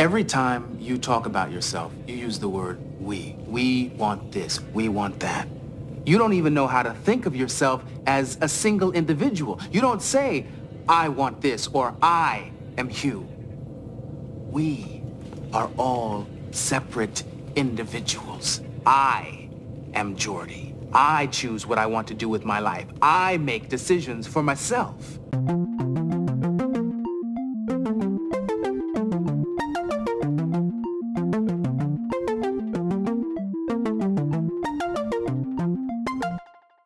Every time you talk about yourself, you use the word we. We want this, we want that. You don't even know how to think of yourself as a single individual. You don't say, I want this, or I am Hugh. We are all separate individuals. I am Geordi. I choose what I want to do with my life. I make decisions for myself.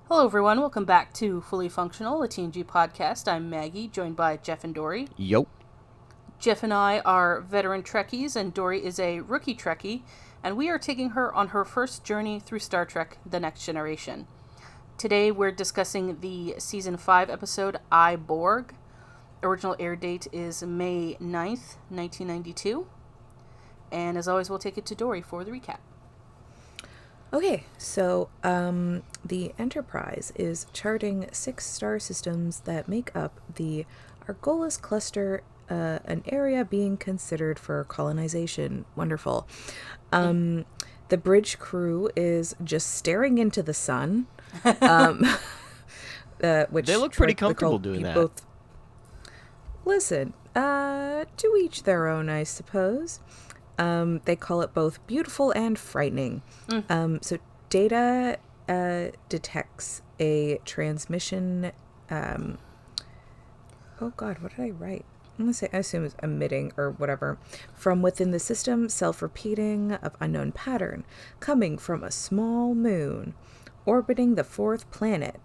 Hello everyone, welcome back to Fully Functional, a TNG podcast. I'm Maggie, joined by Jeff and Dory. Yo. Jeff and I are veteran Trekkies, and Dory is a rookie Trekkie, and we are taking her on her first journey through Star Trek: The Next Generation. Today we're discussing the Season 5 episode, I, Borg. Original air date is May 9th, 1992. And as always, we'll take it to Dory for the recap. Okay, so the Enterprise is charting 6 star systems that make up the Argolis cluster, an area being considered for colonization. Wonderful. The bridge crew is just staring into the sun. Which they look pretty comfortable doing that. Both. Listen, to each their own, I suppose. They call it both beautiful and frightening. So Data detects a transmission. Oh God, what did I write? I'm gonna say, I assume it's emitting or whatever, from within the system, self-repeating of unknown pattern, coming from a small moon, orbiting the 4th planet.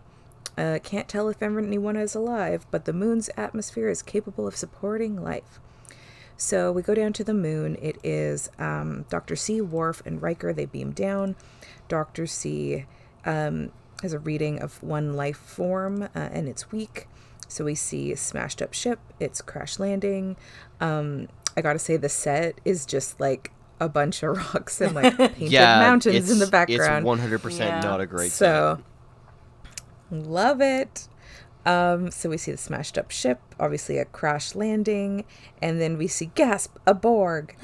Can't tell if anyone is alive, but the moon's atmosphere is capable of supporting life. So we go down to the moon. It is Dr. C, Worf, and Riker. They beam down. Dr. C has a reading of one life form, and it's weak. So we see a smashed up ship. It's crash landing. I gotta say, the set is just like a bunch of rocks and like painted mountains in the background. It's 100% not a great set. Love it. So we see the smashed up ship, obviously a crash landing, and then we see, gasp, a Borg.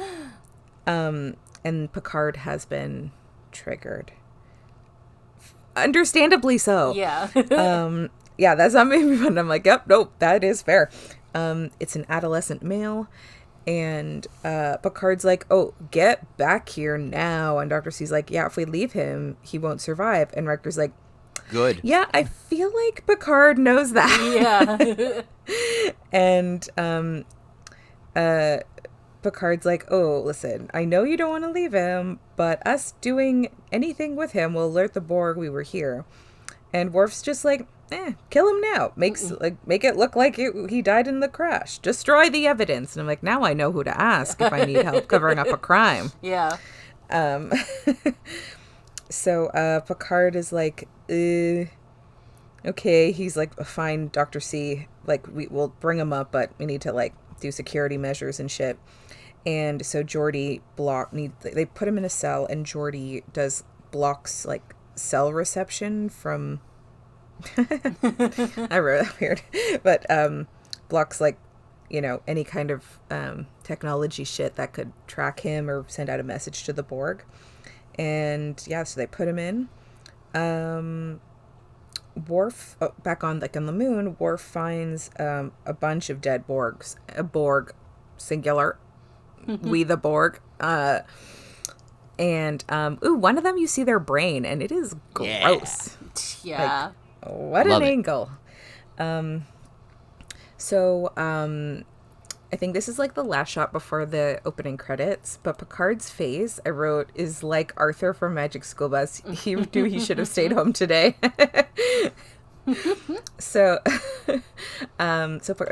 And Picard has been triggered. Understandably so. Yeah. Yeah, that's not making me fun. I'm like, yep, nope, that is fair. It's an adolescent male, and Picard's like, oh, get back here now. And Dr. C's like, yeah, if we leave him, he won't survive. And Riker's like, good. Yeah, I feel like Picard knows that. Yeah. And Picard's like, oh, listen, I know you don't want to leave him, but us doing anything with him will alert the Borg we were here. And Worf's just like, kill him now. Make it look like he died in the crash. Destroy the evidence. And I'm like, now I know who to ask if I need help covering up a crime. Yeah. So Picard is like, okay. He's like, fine, Dr. C. Like, we'll bring him up, but we need to like do security measures and shit. And so Geordi they put him in a cell, and Geordi blocks like cell reception from. I wrote that weird, but blocks like, any kind of technology shit that could track him or send out a message to the Borg. And yeah, so they put him in. Worf, back on the moon, Worf finds a bunch of dead Borgs. A Borg, singular. We the Borg. And one of them, you see their brain, and it is gross. Yeah. Like, what an angle. So I think this is like the last shot before the opening credits, but Picard's face, I wrote, is like Arthur from Magic School Bus. He knew he should have stayed home today. So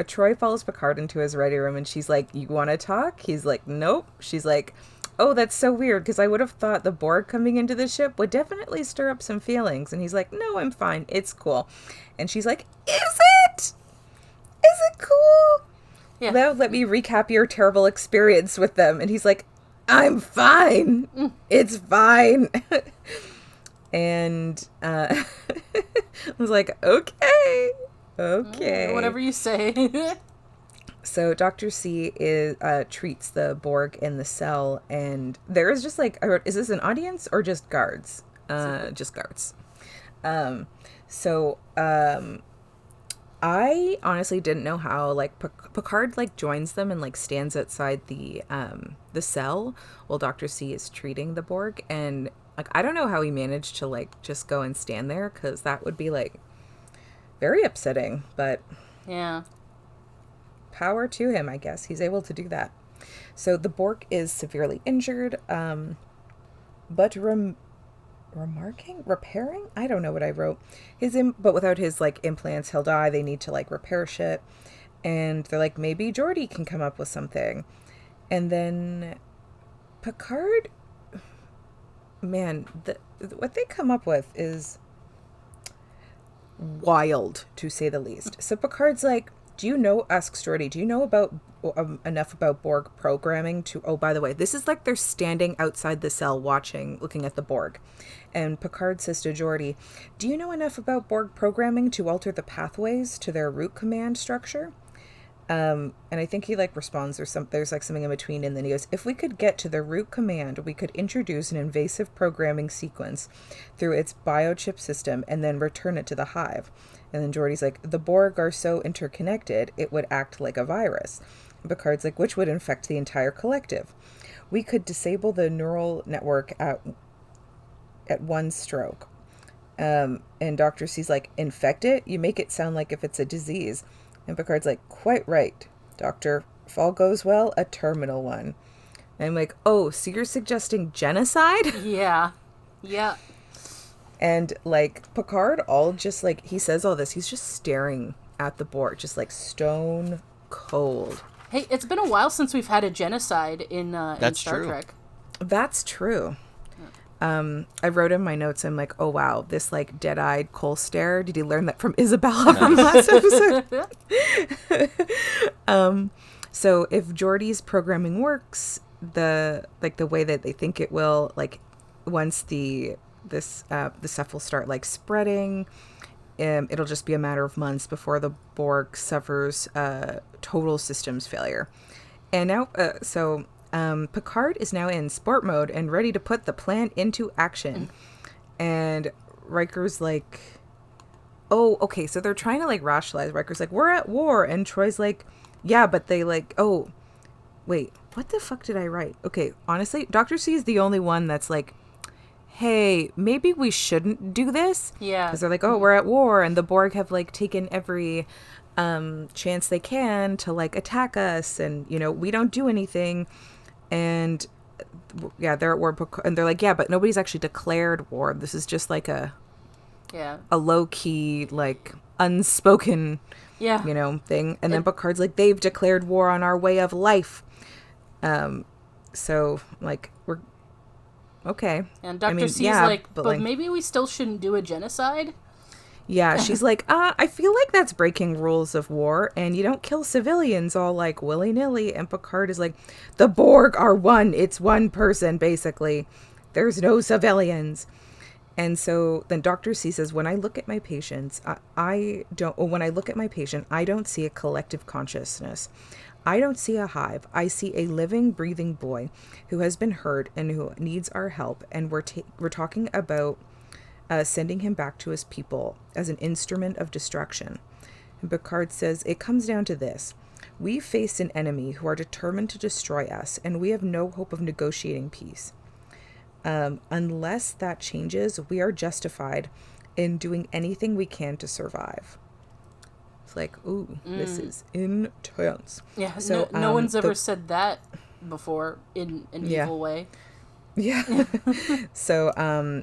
Troy follows Picard into his ready room, and she's like, you want to talk? He's like, nope. She's like, oh, that's so weird, because I would have thought the Borg coming into the ship would definitely stir up some feelings. And he's like, no, I'm fine. It's cool. And she's like, is it? Is it cool? Yeah. Now let me recap your terrible experience with them. And he's like, I'm fine. It's fine. And I was like, okay. Whatever you say. So Dr. C treats the Borg in the cell, and there is just like, I wrote, is this an audience or just guards? Just guards. I honestly didn't know how, like, Picard, like, joins them and, like, stands outside the cell while Dr. C is treating the Borg, and, like, I don't know how he managed to, like, just go and stand there, because that would be, like, very upsetting, but... Yeah. Power to him, I guess. He's able to do that. So the Borg is severely injured, but repairing? I don't know what I wrote. But without his, like, implants, he'll die. They need to, like, repair shit. And they're like, maybe Geordi can come up with something. And then Picard, man, what they come up with is wild, to say the least. So Picard's like, asks Geordi, do you know about enough about Borg programming to, oh, by the way, this is like they're standing outside the cell looking at the Borg. And Picard says to Geordi, do you know enough about Borg programming to alter the pathways to their root command structure? And I think he, like, responds, there's like something in between, and then he goes, if we could get to the root command, we could introduce an invasive programming sequence through its biochip system and then return it to the hive. And then Geordi's like, the Borg are so interconnected, it would act like a virus. And Picard's like, which would infect the entire collective. We could disable the neural network at one stroke. And Dr. C's like, infect it? You make it sound like if it's a disease. And Picard's like, quite right, Doctor. If all goes well, a terminal one. And I'm like, oh, so you're suggesting genocide? Yeah. Yeah. And, like, Picard all just, like, he says all this. He's just staring at the Borg, just, like, stone cold. Hey, it's been a while since we've had a genocide in Star Trek. That's true. I wrote in my notes, I'm like, oh, wow, this, like, dead-eyed coal stare. Did you learn that from Isabella from last episode? So if Geordi's programming works, the way that they think it will, like, once the stuff will start, like, spreading, it'll just be a matter of months before the Borg suffers total systems failure. And now, Picard is now in sport mode and ready to put the plan into action. And Riker's like, oh, okay, so they're trying to, like, rationalize. Riker's like, we're at war. And Troy's like, yeah, but they, like, oh, wait, what the fuck did I write? Okay, honestly, Dr. C is the only one that's like, hey, maybe we shouldn't do this. Yeah. Because they're like, oh, we're at war. And the Borg have, like, taken every chance they can to, like, attack us. And, you know, we don't do anything. And yeah, they're at war, and they're like, yeah, but nobody's actually declared war. This is just like a low key, like, unspoken, you know, thing. And then Picard's like, they've declared war on our way of life. So, like, we're okay. And Dr. C's like, but maybe we still shouldn't do a genocide. Yeah, she's like, I feel like that's breaking rules of war, and you don't kill civilians all, like, willy-nilly. And Picard is like, the Borg are one. It's one person, basically. There's no civilians. And so then Dr. C says, when I look at my patients, I don't see a collective consciousness. I don't see a hive. I see a living, breathing boy who has been hurt and who needs our help. And we're talking about sending him back to his people as an instrument of destruction. And Picard says, it comes down to this. We face an enemy who are determined to destroy us, and we have no hope of negotiating peace. Unless that changes, we are justified in doing anything we can to survive. It's like, ooh, this is intense. Yeah, so no one's ever said that before in an evil way. Yeah. So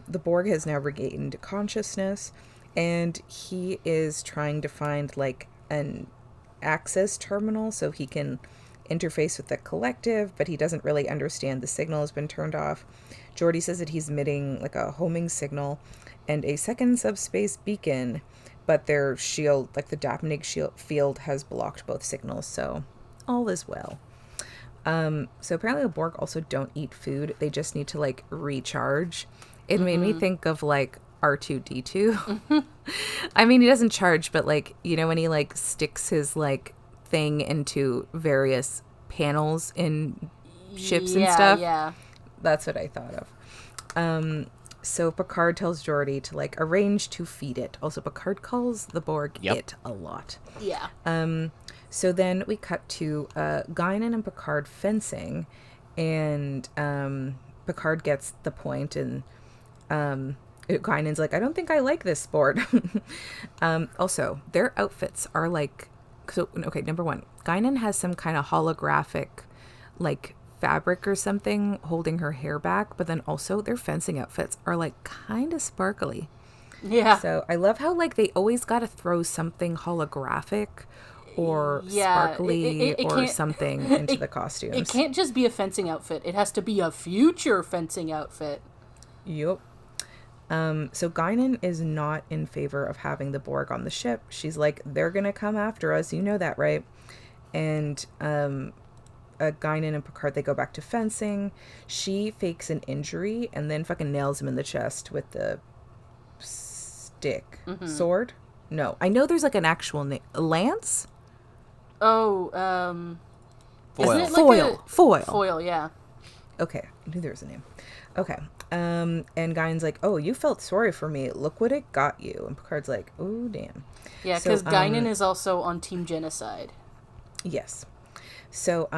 the Borg has now regained consciousness, and he is trying to find, like, an access terminal so he can interface with the collective, but he doesn't really understand the signal has been turned off. Geordi says that he's emitting, like, a homing signal and a second subspace beacon, but their shield, like the Dapnig field, has blocked both signals, so all is well. So apparently the Borg also don't eat food. They just need to, like, recharge. It made me think of, like, R2-D2. I mean, he doesn't charge, but, like, you know, when he, like, sticks his, like, thing into various panels in ships and stuff. Yeah. That's what I thought of. So Picard tells Geordi to like arrange to feed it. Also, Picard calls the Borg it a lot. Yeah. So then we cut to Guinan and Picard fencing, and Picard gets the point, and Guinan's like, I don't think I like this sport. Also, their outfits are like, so okay, number one, Guinan has some kind of holographic like fabric or something holding her hair back, but then also their fencing outfits are like kind of sparkly. Yeah. So I love how like they always got to throw something holographic or sparkly or something into the costumes. It can't just be a fencing outfit. It has to be a future fencing outfit. Yep. So Guinan is not in favor of having the Borg on the ship. She's like, they're going to come after us. You know that, right? And Guinan and Picard, they go back to fencing. She fakes an injury and then fucking nails him in the chest with the stick. Sword? No. I know there's like an actual name. Lance? Oh, Foil. Isn't it like Foil, yeah. Okay, I knew there was a name. Okay, and Guinan's like, oh, you felt sorry for me. Look what it got you. And Picard's like, oh, damn. Yeah, because Guinan is also on Team Genocide. Yes. So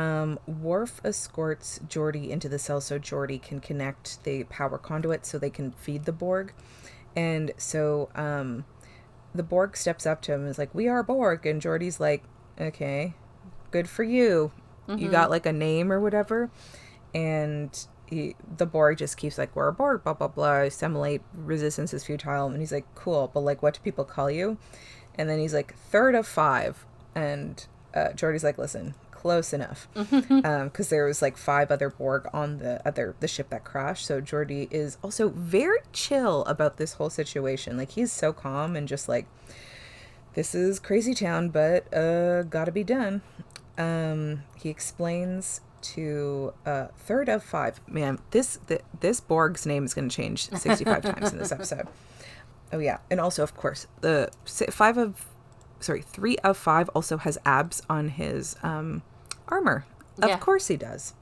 Worf escorts Geordi into the cell so Geordi can connect the power conduit so they can feed the Borg. And so the Borg steps up to him and is like, we are Borg. And Geordi's like, okay, good for you. You got like a name or whatever. And the Borg just keeps like, we're a Borg, blah, blah, blah. Assimilate, resistance is futile. And he's like, cool, but like, what do people call you? And then he's like, third of five. And Geordi's like, listen, close enough. Because there was like 5 other Borg on the ship that crashed. So Geordi is also very chill about this whole situation. Like, he's so calm and just like, this is crazy town, but gotta be done. He explains to third of 5. Man, this Borg's name is going to change 65 times in this episode. Oh yeah, and also of course the 3 of 5 also has abs on his armor. Of course he does.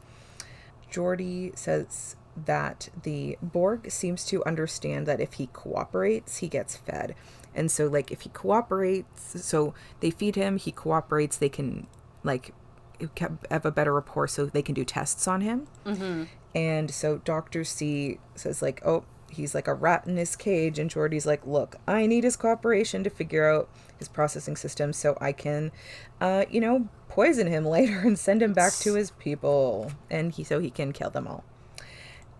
Geordi says that the Borg seems to understand that if he cooperates, he gets fed. And so, like, if he cooperates, so they feed him, he cooperates, they can, like, have a better rapport so they can do tests on him. And so Dr. C says, like, oh, he's like a rat in his cage. And Geordi's like, look, I need his cooperation to figure out his processing system so I can, poison him later and send him back to his people. And so he can kill them all.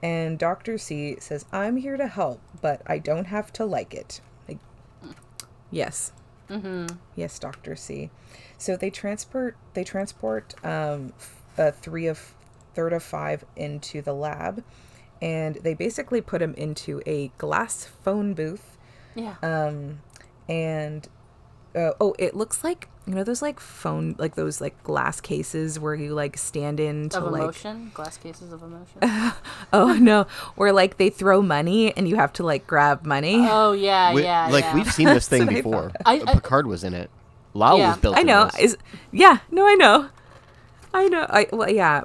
And Dr. C says, I'm here to help, but I don't have to like it. Like, yes. Yes, Dr. C. So they transport third of 5 into the lab, and they basically put him into a glass phone booth. Yeah. And it looks like, those like phone, like those like glass cases where you like stand in to of like emotion, glass cases of emotion. Oh no, where like they throw money and you have to like grab money. Oh yeah, yeah. We've seen this thing before. Picard was in it. Lau was built. I know. I know.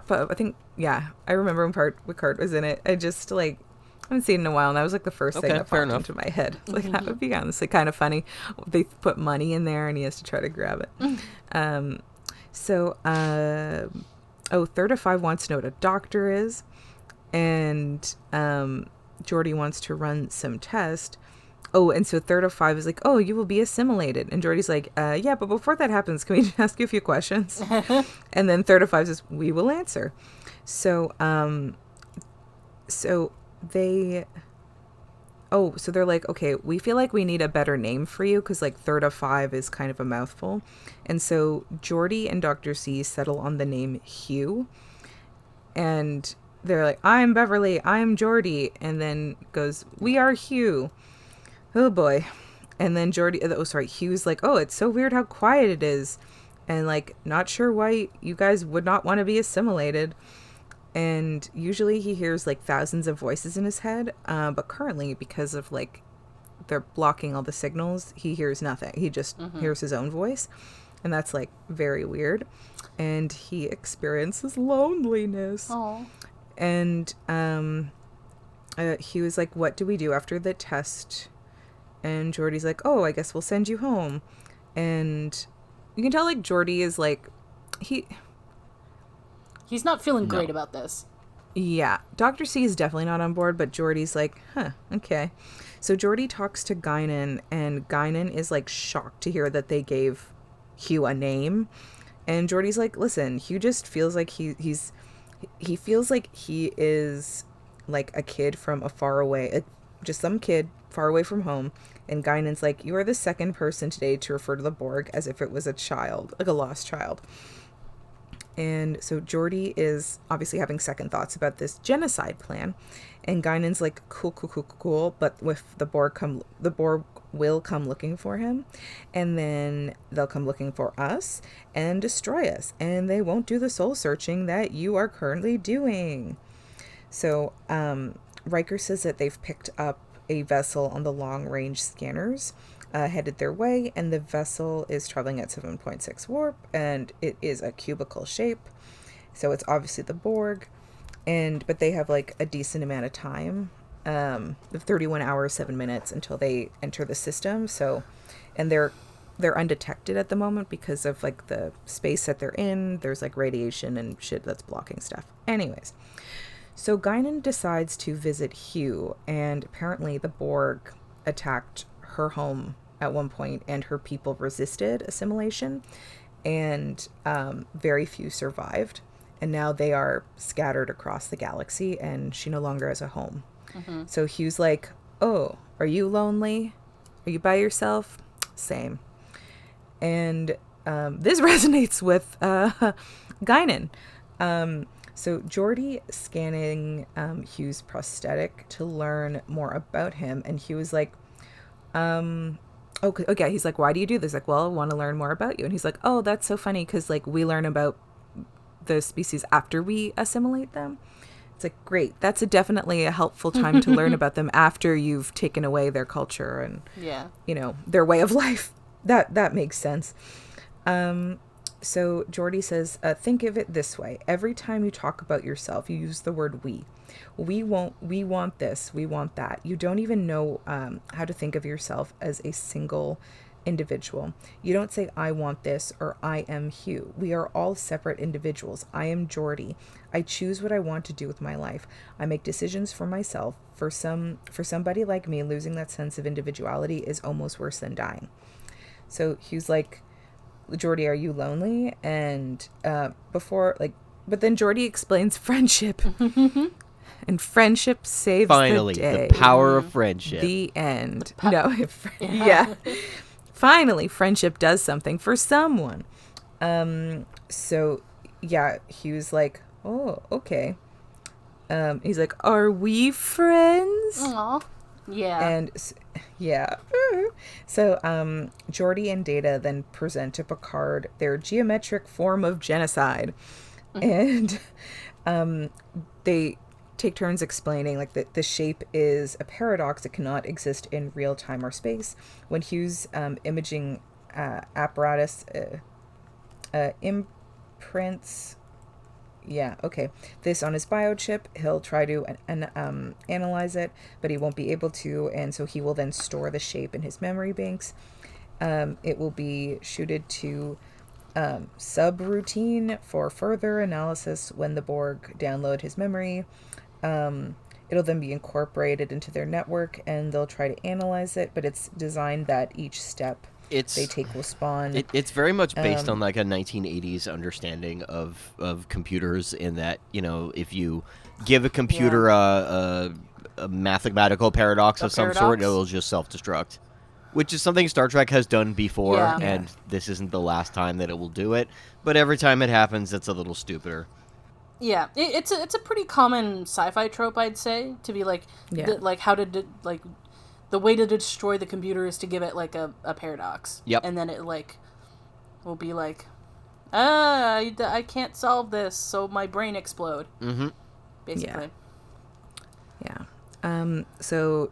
But I think I remember when Picard was in it. I just like, I haven't seen it in a while, and that was like the first thing that popped into my head. Like, that would be honestly kind of funny. They put money in there, and he has to try to grab it. Third of 5 wants to know what a doctor is, and Geordi wants to run some test. Oh, and so third of 5 is like, oh, you will be assimilated. And Geordi's like, yeah, but before that happens, can we ask you a few questions? And then third of 5 says, we will answer. So they're like, okay, we feel like we need a better name for you because like third of 5 is kind of a mouthful. And so Geordi and Dr. C settle on the name Hugh. And they're like, I'm Beverly, I'm Geordi. And then goes, we are Hugh. Oh boy. And then Hugh's like, oh, it's so weird how quiet it is. And like, not sure why you guys would not want to be assimilated. And usually he hears like thousands of voices in his head. But currently, because of like, they're blocking all the signals, he hears nothing. He just hears his own voice. And that's like very weird. And he experiences loneliness. Oh. And he was like, what do we do after the test? And Geordi's like, oh, I guess we'll send you home. And you can tell, like, Geordi is like, he's not feeling great about this. Yeah. Dr. C is definitely not on board, but Geordi's like, huh, okay. So Geordi talks to Guinan, and Guinan is, like, shocked to hear that they gave Hugh a name. And Geordi's like, listen, Hugh just feels like he feels like he is, like, a kid from a far away, just some kid far away from home. And Guinan's like, you are the second person today to refer to the Borg as if it was a child, like a lost child. And so Geordi is obviously having second thoughts about this genocide plan. And Guinan's like, cool. But if the Borg will come looking for him. And then they'll come looking for us and destroy us. And they won't do the soul searching that you are currently doing. So Riker says that they've picked up a vessel on the long-range scanners headed their way, and the vessel is traveling at 7.6 warp, and it is a cubicle shape, so it's obviously the Borg, but they have like a decent amount of time, 31 hours 7 minutes until they enter the system. So, and they're undetected at the moment because of like the space that they're in. There's like radiation and shit that's blocking stuff. Anyways, so Guinan decides to visit Hugh, and apparently the Borg attacked her home at one point, and her people resisted assimilation, and very few survived, and now they are scattered across the galaxy, and she no longer has a home. Mm-hmm. So Hugh's like, oh, are you lonely? Are you by yourself? Same. And this resonates with Guinan. So Geordi scanning Hugh's prosthetic to learn more about him, and Hugh is like, okay. He's like, why do you do this? Like, well, I want to learn more about you. And he's like, oh, that's so funny because like we learn about the species after we assimilate them. It's like, great. That's definitely a helpful time to learn about them after you've taken away their culture and, you know, their way of life. That makes sense. So Geordi says, think of it this way. Every time you talk about yourself, you use the word we. We want this, we want that. You don't even know how to think of yourself as a single individual. You don't say, I want this, or I am Hugh. We are all separate individuals. I am Geordi. I choose what I want to do with my life. I make decisions for myself. For somebody like me, losing that sense of individuality is almost worse than dying. So Hugh's like, Geordi, are you lonely? And but then Geordi explains friendship. And friendship saves Finally, the day. The power of friendship. The end. Yeah. Finally, friendship does something for someone. So, yeah, he was like, oh, okay. He's like, are we friends? Aw. Yeah. And, yeah. So, Geordi and Data then present to Picard their geometric form of genocide. And they take turns explaining like that the shape is a paradox. It cannot exist in real time or space. When Hugh's imaging apparatus imprints this on his biochip, he'll try to analyze it, but he won't be able to, and so he will then store the shape in his memory banks. It will be shooted to subroutine for further analysis when the Borg download his memory. It'll then be incorporated into their network, and they'll try to analyze it, but it's designed that each step they take will spawn. It's very much based on like a 1980s understanding of computers, in that, you know, if you give a computer a mathematical paradox of some sort, it will just self-destruct. Which is something Star Trek has done before, and this isn't the last time that it will do it. But every time it happens, it's a little stupider. Yeah, it's a pretty common sci-fi trope, I'd say, to be like, the way to destroy the computer is to give it like a paradox. Yep. And then it like will be like, I can't solve this, so my brain explode. Mm-hmm. Basically. Yeah. So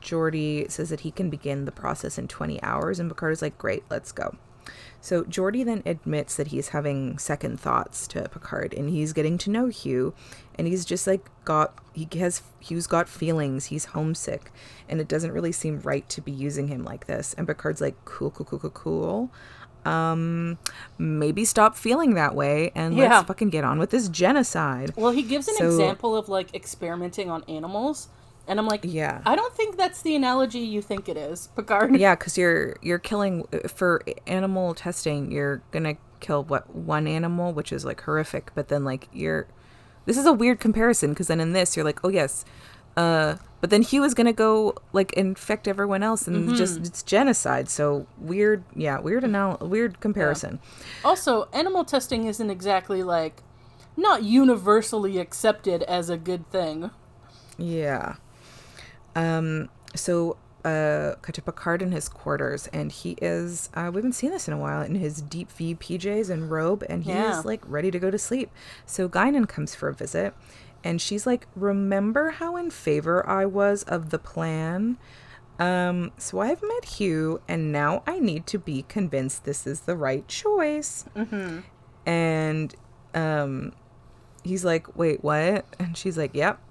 Geordi says that he can begin the process in 20 hours, and Picard is like, great, let's go. So Geordi then admits that he's having second thoughts to Picard, and he's getting to know Hugh, and he's just like Hugh's got feelings, he's homesick, and it doesn't really seem right to be using him like this. And Picard's like, cool. Maybe stop feeling that way and let's fucking get on with this genocide. Well, he gives an example of like experimenting on animals. And I'm like, I don't think that's the analogy you think it is, Picard. Yeah, because you're killing, for animal testing, you're going to kill, one animal, which is, like, horrific. But then, like, this is a weird comparison, because then in this, you're like, oh, yes. But then Hugh is going to go, like, infect everyone else, and it's genocide. So, weird comparison. Yeah. Also, animal testing isn't exactly, like, not universally accepted as a good thing. Yeah. So cut to Picard in his quarters, and he is, we haven't seen this in a while, in his deep V PJs and robe, and he is, like, ready to go to sleep. So Guinan comes for a visit, and she's like, remember how in favor I was of the plan? So I've met Hugh, and now I need to be convinced this is the right choice. Mm-hmm. And he's like, wait, what? And she's like, yep.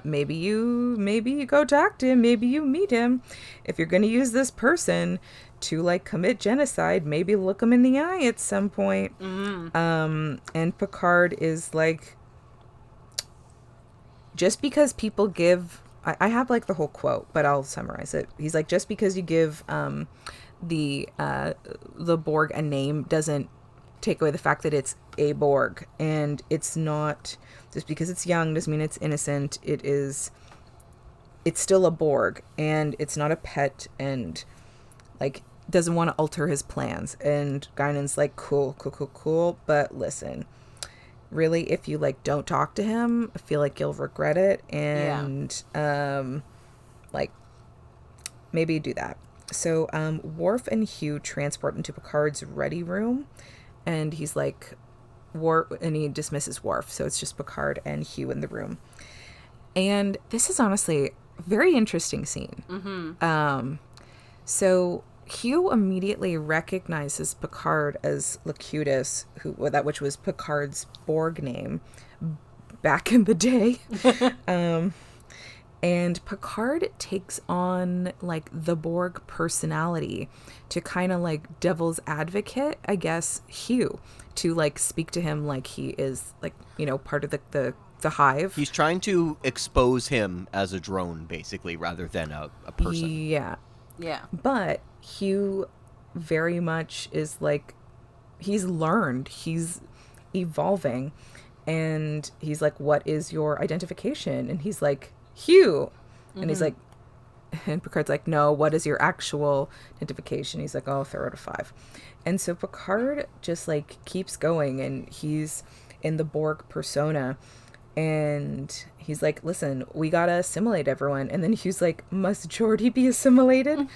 Maybe you go talk to him, maybe you meet him. If you're gonna use this person to, like, commit genocide, maybe look him in the eye at some point. And Picard is like, just because people give, I have, like, the whole quote, but I'll summarize it. He's like, just because you give the Borg a name doesn't take away the fact that it's a Borg, and it's not just because it's young doesn't mean it's innocent. It's still a Borg, and it's not a pet, and, like, doesn't want to alter his plans. And Guinan's like, cool, but listen, really, if you, like, don't talk to him, I feel like you'll regret it, and like, maybe do that. So Worf and Hugh transport into Picard's ready room, and he's like, and he dismisses Worf, so it's just Picard and Hugh in the room. And this is honestly a very interesting scene. Mm-hmm. So Hugh immediately recognizes Picard as Locutus, which was Picard's Borg name back in the day. And Picard takes on, like, the Borg personality to kind of, like, devil's advocate, I guess, Hugh, to, like, speak to him like he is, like, you know, part of the hive. He's trying to expose him as a drone, basically, rather than a person. Yeah. Yeah. But Hugh very much is, like, he's learned, he's evolving, and he's like, what is your identification? And he's like, Hugh. And he's like, and Picard's like, no, what is your actual identification? He's like, oh, I'll throw it a 5. And so Picard just, like, keeps going, and he's in the Borg persona, and he's like, listen, we gotta assimilate everyone. And then Hugh's like, must Geordi be assimilated?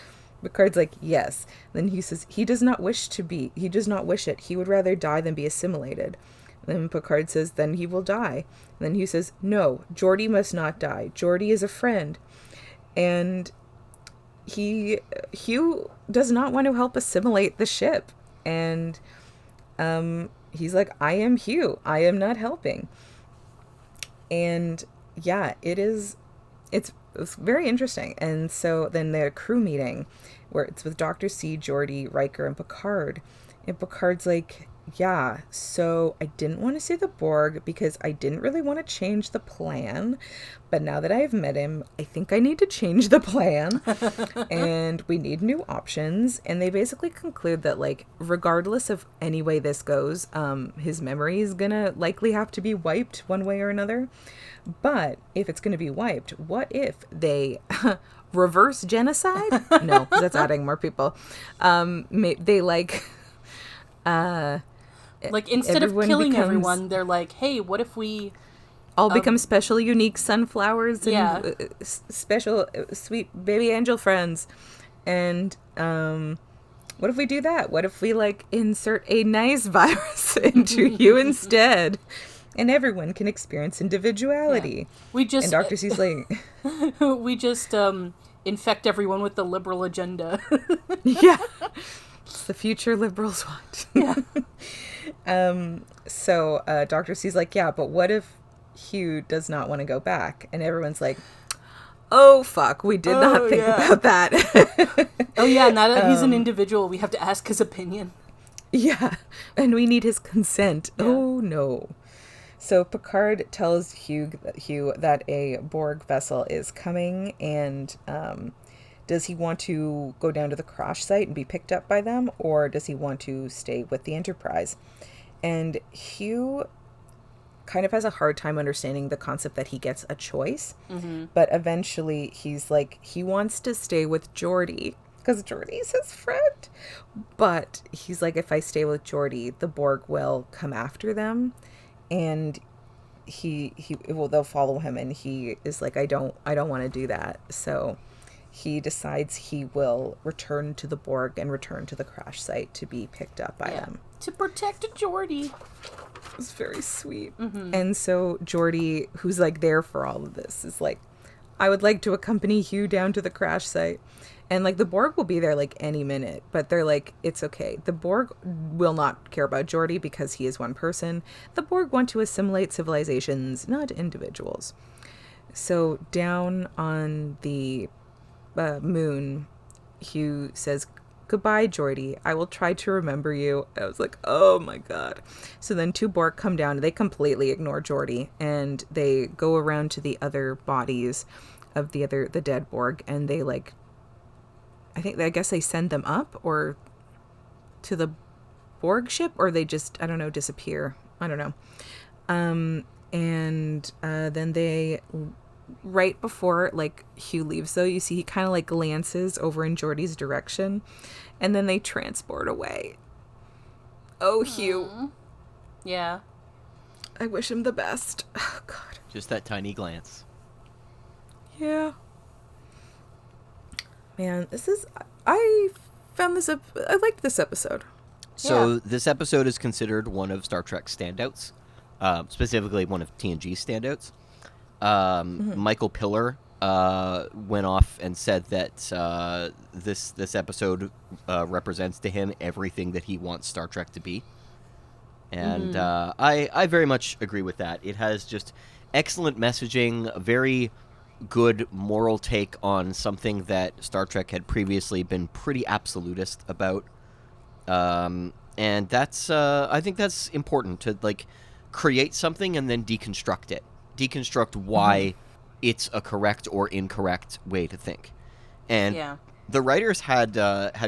Picard's like, yes. Then Hugh says, he does not wish it. He would rather die than be assimilated. Then Picard says, then he will die. And then Hugh says, no, Geordi must not die. Geordi is a friend. And Hugh does not want to help assimilate the ship. And he's like, I am Hugh. I am not helping. And yeah, it's very interesting. And so then the crew meeting, where it's with Dr. C, Geordi, Riker, and Picard. And Picard's like, yeah, so I didn't want to see the Borg because I didn't really want to change the plan. But now that I've met him, I think I need to change the plan. And we need new options. And they basically conclude that, like, regardless of any way this goes, his memory is going to likely have to be wiped one way or another. But if it's going to be wiped, what if they reverse genocide? No, 'cause that's adding more people. They, like... like, instead of killing everyone, they're like, hey, what if we all become special, unique sunflowers and special sweet baby angel friends? And what if we do that? What if we, like, insert a nice virus into you instead, and everyone can experience individuality? And Dr. C's like, we just infect everyone with the liberal agenda. Yeah. It's the future liberals want. Yeah. So Dr. C's like, yeah, but what if Hugh does not want to go back? And everyone's like, oh, fuck, we did not think about that. Oh, yeah, now that he's an individual, we have to ask his opinion. Yeah, and we need his consent. Yeah. Oh, no. So Picard tells Hugh that a Borg vessel is coming, and does he want to go down to the crash site and be picked up by them, or does he want to stay with the Enterprise? And Hugh kind of has a hard time understanding the concept that he gets a choice, but eventually he's like, he wants to stay with Geordi because Geordi's his friend, but he's like, if I stay with Geordi, the Borg will come after them, and they'll follow him, and he is like, I don't want to do that. So he decides he will return to the Borg and return to the crash site to be picked up by them. To protect Geordi. It's very sweet. And so Geordi, who's like there for all of this, is like, I would like to accompany Hugh down to the crash site. And like the Borg will be there like any minute, but they're like, it's okay. The Borg will not care about Geordi because he is one person. The Borg want to assimilate civilizations, not individuals. So down on the moon, Hugh says, goodbye, Geordi. I will try to remember you. I was like, oh my God. So then two Borg come down. They completely ignore Geordi, and they go around to the other bodies of the dead Borg, and they like, I guess they send them up or to the Borg ship, or they just, I don't know, disappear. I don't know. And then they, right before like Hugh leaves, though, you see he kind of like glances over in Geordi's direction, and then they transport away. Oh, Hugh. Yeah. I wish him the best. Oh, God. Just that tiny glance. Yeah. Man, I found this I liked this episode. So this episode is considered one of Star Trek's standouts, specifically one of TNG's standouts. Michael Piller went off and said that this episode represents to him everything that he wants Star Trek to be. And I very much agree with that. It has just excellent messaging, a very good moral take on something that Star Trek had previously been pretty absolutist about. And that's I think that's important to like create something and then deconstruct it. Deconstruct why it's a correct or incorrect way to think. And the writers had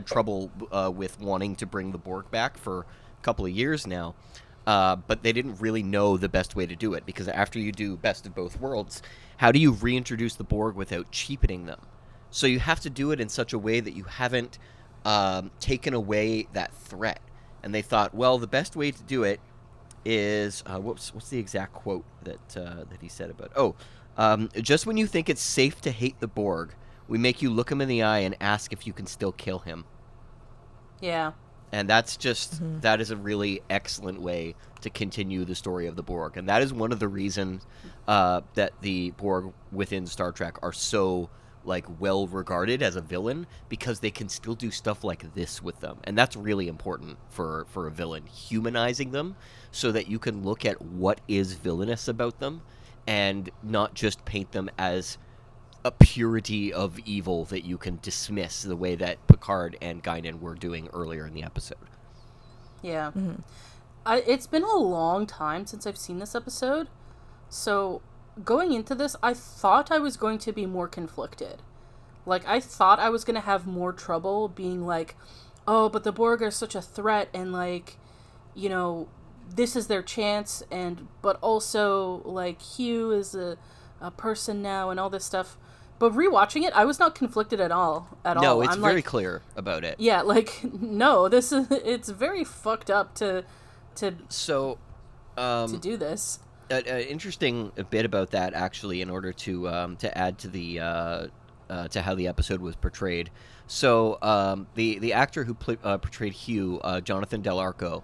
trouble with wanting to bring the Borg back for a couple of years now. But they didn't really know the best way to do it, because after you do Best of Both Worlds, how do you reintroduce the Borg without cheapening them? So you have to do it in such a way that you haven't taken away that threat. And they thought, well, the best way to do it is what's the exact quote that he said about just when you think it's safe to hate the Borg, we make you look him in the eye and ask if you can still kill him. Yeah. And that's just, that is a really excellent way to continue the story of the Borg. And that is one of the reasons that the Borg within Star Trek are so, like, well regarded as a villain, because they can still do stuff like this with them. And that's really important for a villain, humanizing them so that you can look at what is villainous about them and not just paint them as a purity of evil that you can dismiss the way that Picard and Guinan were doing earlier in the episode. Yeah. It's been a long time since I've seen this episode, so going into this, I thought I was going to be more conflicted. Like, I thought I was going to have more trouble being like, oh, but the Borg are such a threat, and like, you know, this is their chance, but also, like, Hugh is a person now and all this stuff. But rewatching it, I was not conflicted at all. No, it's very clear about it. Yeah, like, no, it's very fucked up to do this. An interesting bit about that, actually, in order to add to the to how the episode was portrayed. So the actor who portrayed Hugh, Jonathan Del Arco,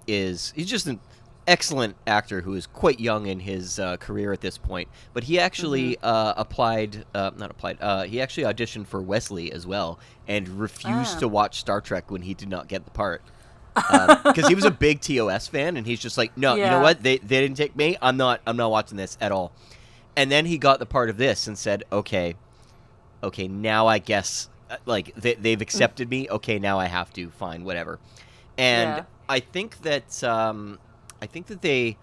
he's just excellent actor who is quite young in his career at this point, but he actually he actually auditioned for Wesley as well and refused to watch Star Trek when he did not get the part. Because he was a big TOS fan, and he's just like, no, you know what? They didn't take me. I'm not watching this at all. And then he got the part of this and said, okay, now I guess like they've accepted me. Okay, now I have to. Fine, whatever. And I think that they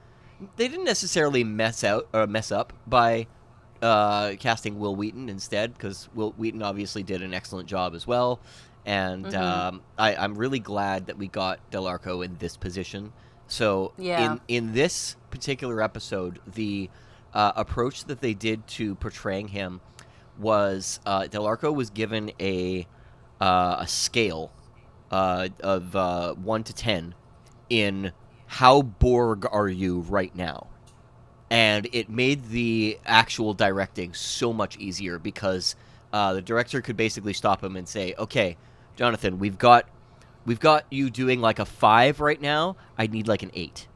didn't necessarily mess up by casting Will Wheaton instead, because Will Wheaton obviously did an excellent job as well. And I'm really glad that we got Del Arco in this position. So in this particular episode, the approach that they did to portraying him was Del Arco was given a scale of 1 to 10 in how Borg are you right now. And it made the actual directing so much easier because the director could basically stop him and say, okay, Jonathan, we've got you doing like a 5 right now. I need like an 8.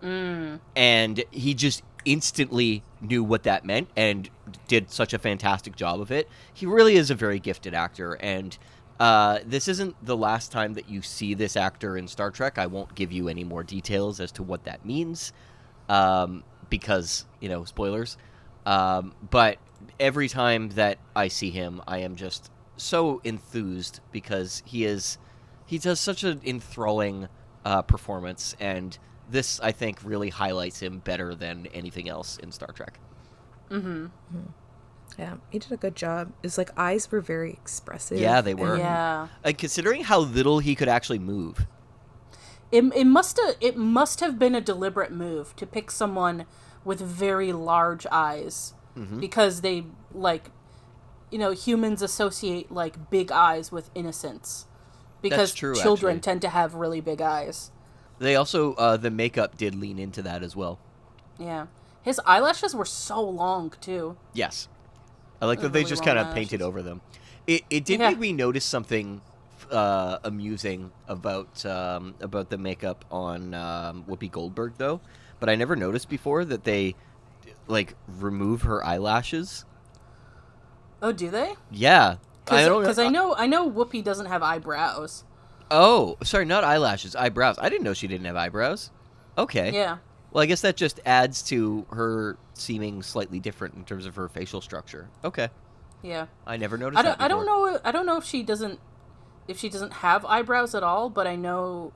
And he just instantly knew what that meant and did such a fantastic job of it. He really is a very gifted actor, and this isn't the last time that you see this actor in Star Trek. I won't give you any more details as to what that means, because, spoilers. But every time that I see him, I am just so enthused because he does such an enthralling performance, and this, I think, really highlights him better than anything else in Star Trek. Yeah, he did a good job. His eyes were very expressive. Yeah, they were. Yeah. Considering how little he could actually move. It must have been a deliberate move to pick someone with very large eyes, because they humans associate big eyes with innocence, because That's true, children actually tend to have really big eyes. They also the makeup did lean into that as well. Yeah, his eyelashes were so long too. Yes, I like that they really just long kind of eyelashes. painted over them. It did make me notice something amusing about the makeup on Whoopi Goldberg, though. But I never noticed before that they remove her eyelashes. Oh, do they? Yeah, I don't know. Because I know Whoopi doesn't have eyebrows. Oh, sorry, not eyelashes, eyebrows. I didn't know she didn't have eyebrows. Okay. Yeah. Well, I guess that just adds to her seeming slightly different in terms of her facial structure. Okay. Yeah. I never noticed that before. I don't know if she doesn't have eyebrows at all, but I know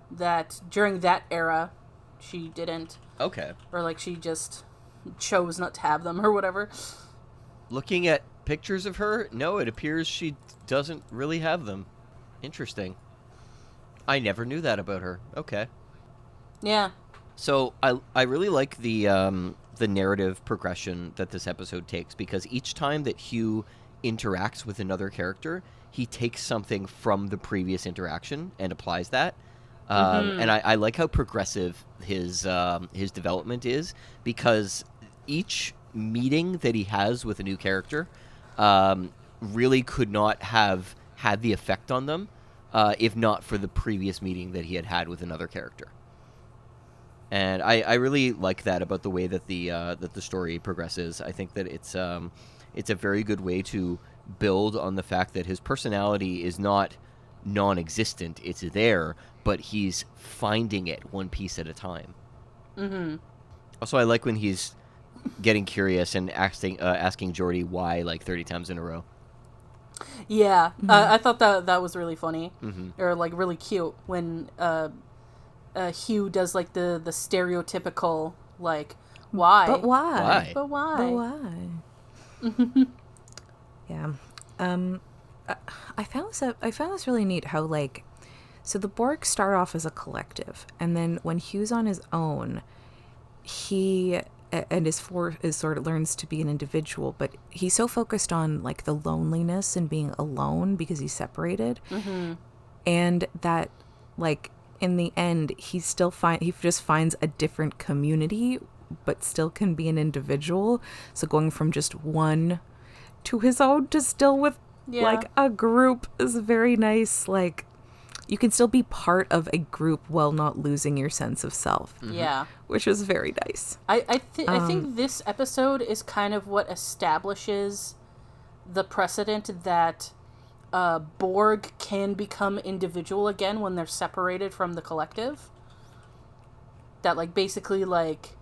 that during that era she didn't. Okay. Or she just chose not to have them or whatever. Looking at pictures of her, no, it appears she doesn't really have them. Interesting. I never knew that about her. Okay. Yeah. So I really like the narrative progression that this episode takes, because each time that Hugh interacts with another character, he takes something from the previous interaction and applies that. And I like how progressive his development is, because each meeting that he has with a new character really could not have had the effect on them if not for the previous meeting that he had with another character. And I really like that about the way that the story progresses. I think that it's a very good way to build on the fact that his personality is not non-existent. It's there, but he's finding it one piece at a time. Mm-hmm. Also, I like when he's getting curious and asking Geordi why 30 times in a row. Yeah, I thought that was really funny, or really cute when Hugh does the stereotypical why? But why? But why? But why? Yeah. I found this really neat how so the Borg start off as a collective, and then when Hugh's on his own, he and his sort of learns to be an individual, but he's so focused on the loneliness and being alone because he's separated, and that in the end he just finds a different community, but still can be an individual. So going from just one to his own to still with a group is very nice. you can still be part of a group while not losing your sense of self. Yeah. Which was very nice. I think this episode is kind of what establishes the precedent that Borg can become individual again when they're separated from the collective. That, like, basically, like,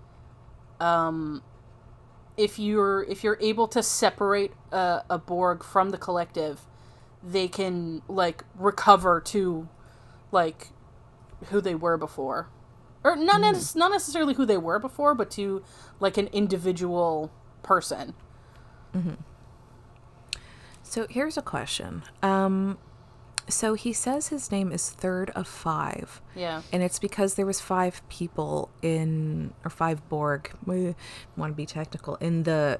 if you're able to separate a Borg from the collective, they can, like, recover to, like, who they were before. Or not necessarily who they were before, but to, like, an individual person. Mm-hmm. So here's a question. So he says his name is third of 5. Yeah. And it's because there was 5 people or 5 Borg, I want to be technical, in the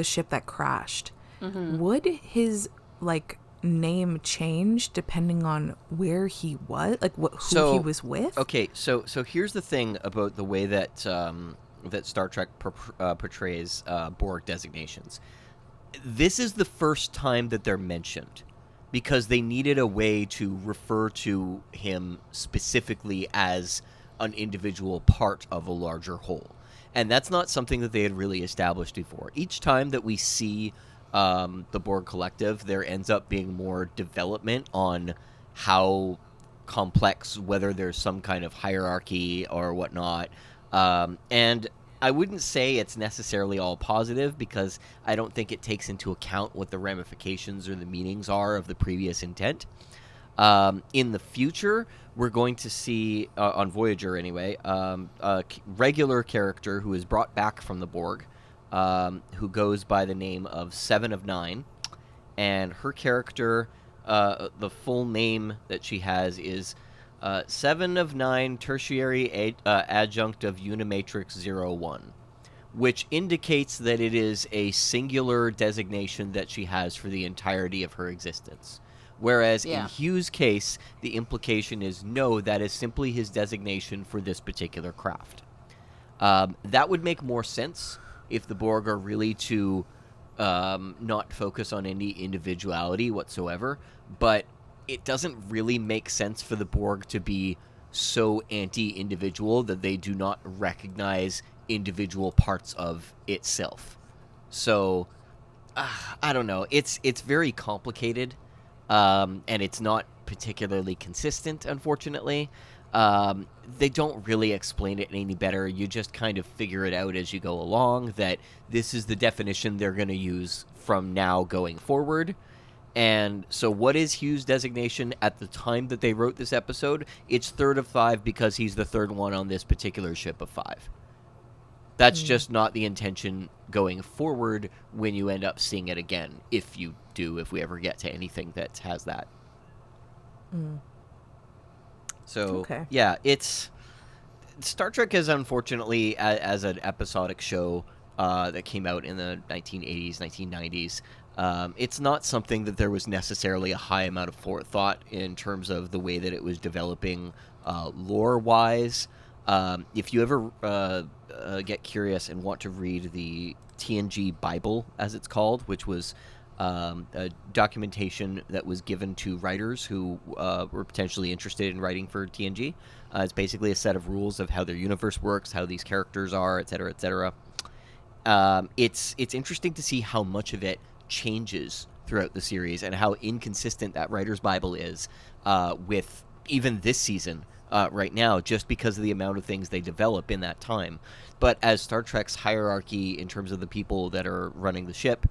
ship that crashed. Mm-hmm. Would his, like, name change depending on where he was, like who he was with? Okay, so here's the thing about the way that that Star Trek portrays Borg designations. This is the first time that they're mentioned because they needed a way to refer to him specifically as an individual part of a larger whole. And that's not something that they had really established before. Each time that we see the Borg Collective, there ends up being more development on how complex, whether there's some kind of hierarchy or whatnot. And I wouldn't say it's necessarily all positive because I don't think it takes into account what the ramifications or the meanings are of the previous intent. In the future, we're going to see, on Voyager anyway, a regular character who is brought back from the Borg, who goes by the name of 7 of 9. And her character, the full name that she has is 7 of 9 tertiary adjunct of Unimatrix 01, which indicates that it is a singular designation that she has for the entirety of her existence. Whereas in Hugh's case, the implication is no, that is simply his designation for this particular craft. That would make more sense if the Borg are really to not focus on any individuality whatsoever, but it doesn't really make sense for the Borg to be so anti-individual that they do not recognize individual parts of itself. So, I don't know. It's very complicated, and it's not particularly consistent, unfortunately. They don't really explain it any better. You just kind of figure it out as you go along, that this is the definition they're going to use from now going forward. And so what is Hugh's designation at the time that they wrote this episode? It's 3rd of 5 because he's the 3rd one on this particular ship of 5. That's just not the intention going forward when you end up seeing it again, if we ever get to anything that has that. So, yeah, it's... Star Trek is unfortunately, as an episodic show that came out in the 1980s, 1990s, it's not something that there was necessarily a high amount of forethought in terms of the way that it was developing lore-wise. If you ever get curious and want to read the TNG Bible, as it's called, which was a documentation that was given to writers who were potentially interested in writing for TNG. It's basically a set of rules of how their universe works, how these characters are, etc., etc. It's interesting to see how much of it changes throughout the series and how inconsistent that writer's Bible is with even this season right now, just because of the amount of things they develop in that time. But as Star Trek's hierarchy in terms of the people that are running the ship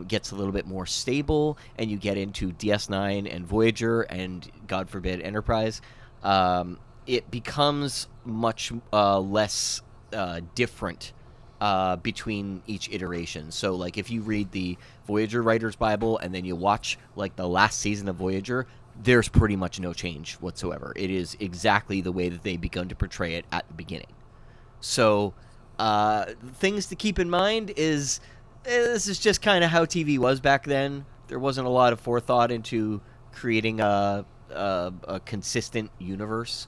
gets a little bit more stable, and you get into DS9 and Voyager and, God forbid, Enterprise, it becomes much less different between each iteration. So, like, if you read the Voyager Writer's Bible and then you watch, like, the last season of Voyager, there's pretty much no change whatsoever. It is exactly the way that they begun to portray it at the beginning. So, things to keep in mind is this is just kind of how TV was back then. There wasn't a lot of forethought into creating a consistent universe,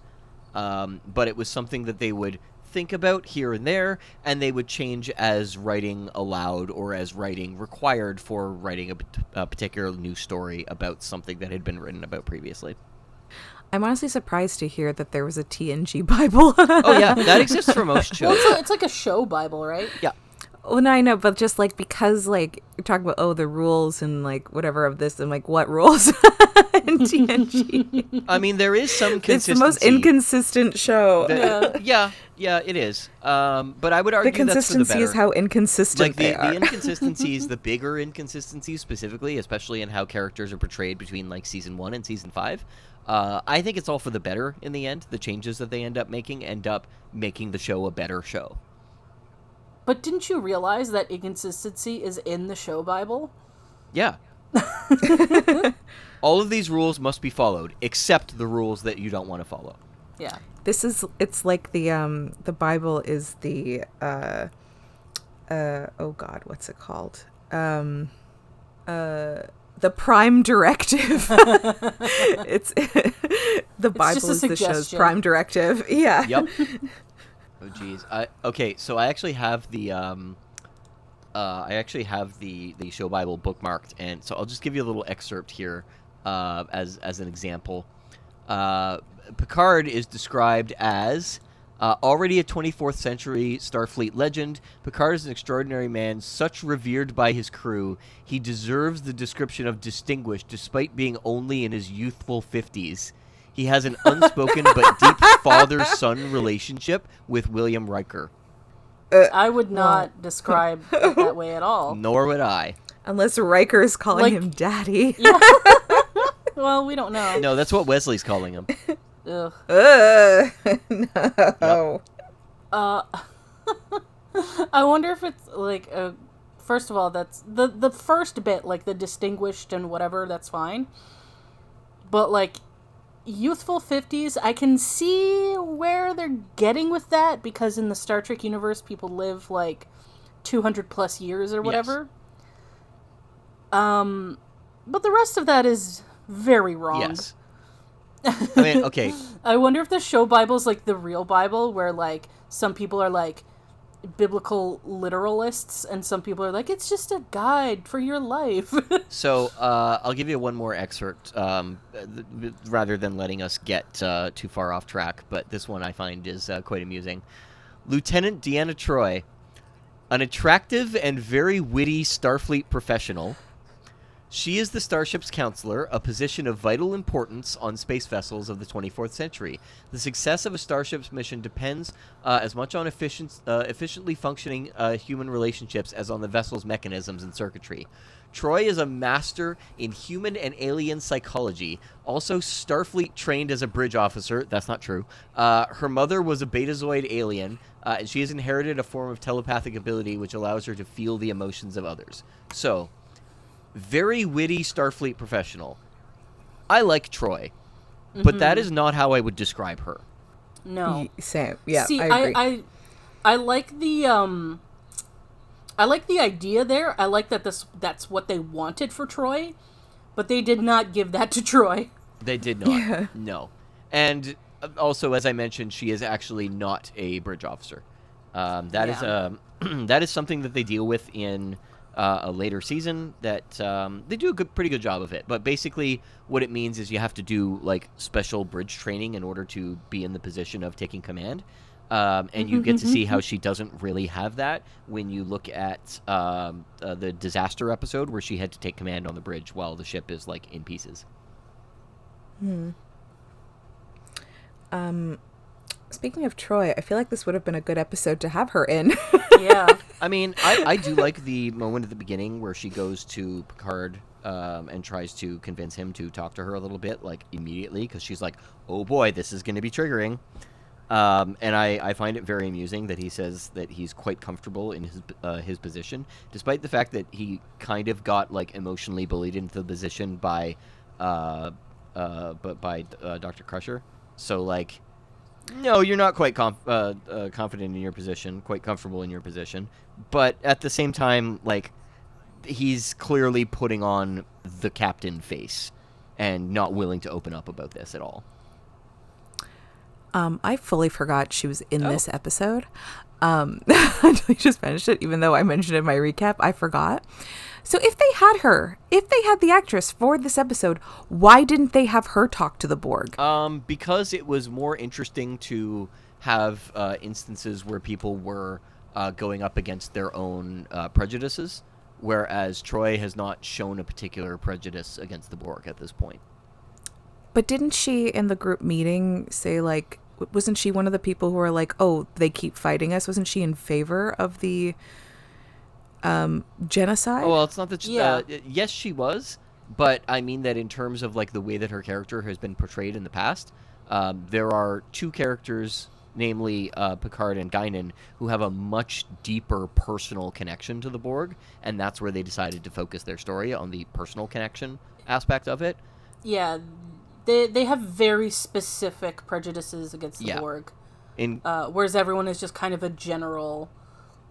but it was something that they would think about here and there, and they would change as writing allowed or as writing required for writing a particular new story about something that had been written about previously. I'm honestly surprised to hear that there was a TNG Bible. Oh yeah, that exists for most shows. Well, it's like a show Bible, right? Yeah. Well, no, I know, but just like because like you're talking about the rules and like whatever of this, and like what rules in TNG. I mean, there is some consistency. It's the most inconsistent show. Yeah, it is. But I would argue the consistency that's for the better. is how inconsistent like they are. the inconsistencies, the bigger inconsistencies specifically, especially in how characters are portrayed between like season 1 and season 5. I think it's all for the better in the end. The changes that they end up making the show a better show. But didn't you realize that inconsistency is in the show Bible? Yeah. All of these rules must be followed, except the rules that you don't want to follow. Yeah. It's like the Bible is the oh God, what's it called? The prime directive. It's the Bible is the show's prime directive. Yeah. Yep. Oh geez. Okay, so I actually have the the show Bible bookmarked, and so I'll just give you a little excerpt here as an example. Picard is described as already a 24th century Starfleet legend. Picard is an extraordinary man, such revered by his crew. He deserves the description of distinguished despite being only in his youthful 50s. He has an unspoken but deep father-son relationship with William Riker. I would not describe it that way at all. Nor would I. Unless Riker is calling him daddy. Yeah. Well, we don't know. No, that's what Wesley's calling him. Ugh. No. Yep. I wonder if it's like first of all, that's the first bit, like the distinguished and whatever, that's fine. But like youthful 50s, I can see where they're getting with that, because in the Star Trek universe people live like 200 plus years or whatever. Yes. But the rest of that is very wrong. Yes. I mean, okay. I wonder if the show Bible is like the real Bible, where like some people are like biblical literalists and some people are like, it's just a guide for your life. So I'll give you one more excerpt rather than letting us get too far off track, but this one I find is quite amusing. Lieutenant Deanna Troi, an attractive and very witty Starfleet professional. She is the starship's counselor, a position of vital importance on space vessels of the 24th century. The success of a starship's mission depends as much on efficiently functioning human relationships as on the vessel's mechanisms and circuitry. Troi is a master in human and alien psychology, also Starfleet trained as a bridge officer. That's not true. Her mother was a Betazoid alien, and she has inherited a form of telepathic ability which allows her to feel the emotions of others. So, very witty Starfleet professional. I like Troi, but that is not how I would describe her. No. Same. Yeah, See, I agree. I like the I like the idea there. I like that that's what they wanted for Troi, but they did not give that to Troi. They did not. Yeah. No. And also, as I mentioned, she is actually not a bridge officer. That is something that they deal with in a later season that they do a pretty good job of it. But basically what it means is you have to do like special bridge training in order to be in the position of taking command. And you get to see how she doesn't really have that when you look at the disaster episode where she had to take command on the bridge while the ship is like in pieces. Speaking of Troi, I feel like this would have been a good episode to have her in. Yeah. I mean, I do like the moment at the beginning where she goes to Picard and tries to convince him to talk to her a little bit, like, immediately, because she's like, oh boy, this is going to be triggering. And I find it very amusing that he says that he's quite comfortable in his position, despite the fact that he kind of got, like, emotionally bullied into the position by Dr. Crusher. So, like, no, you're not quite confident in your position, quite comfortable in your position. But at the same time, like, he's clearly putting on the captain face and not willing to open up about this at all. I fully forgot she was in this episode. Until you just finished it, even though I mentioned it in my recap, I forgot. So if they had the actress for this episode, why didn't they have her talk to the Borg? Because it was more interesting to have instances where people were going up against their own prejudices, whereas Troy has not shown a particular prejudice against the Borg at this point. But didn't she, in the group meeting, say, like, wasn't she one of the people who were like, oh, they keep fighting us? Wasn't she in favor of the genocide? Oh, well, it's not that Yeah. yes, she was, but I mean that in terms of like the way that her character has been portrayed in the past, there are two characters, namely Picard and Guinan, who have a much deeper personal connection to the Borg, and that's where they decided to focus their story on the personal connection aspect of it. Yeah, they have very specific prejudices against the Borg, whereas everyone is just kind of a general,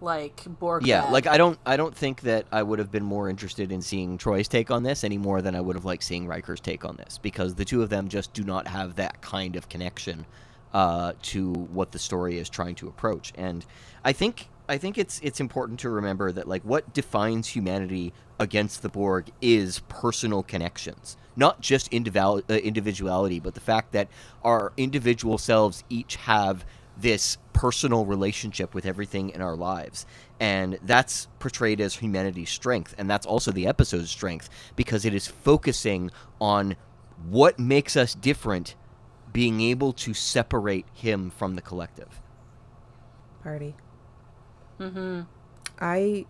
like, Borg. Yeah, bad. like I don't think that I would have been more interested in seeing Troy's take on this any more than I would have liked seeing Riker's take on this, because the two of them just do not have that kind of connection to what the story is trying to approach. And I think it's important to remember that, like, what defines humanity against the Borg is personal connections, not just individuality, but the fact that our individual selves each have this personal relationship with everything in our lives. And that's portrayed as humanity's strength, and that's also the episode's strength, because it is focusing on what makes us different, being able to separate him from the collective. Party. I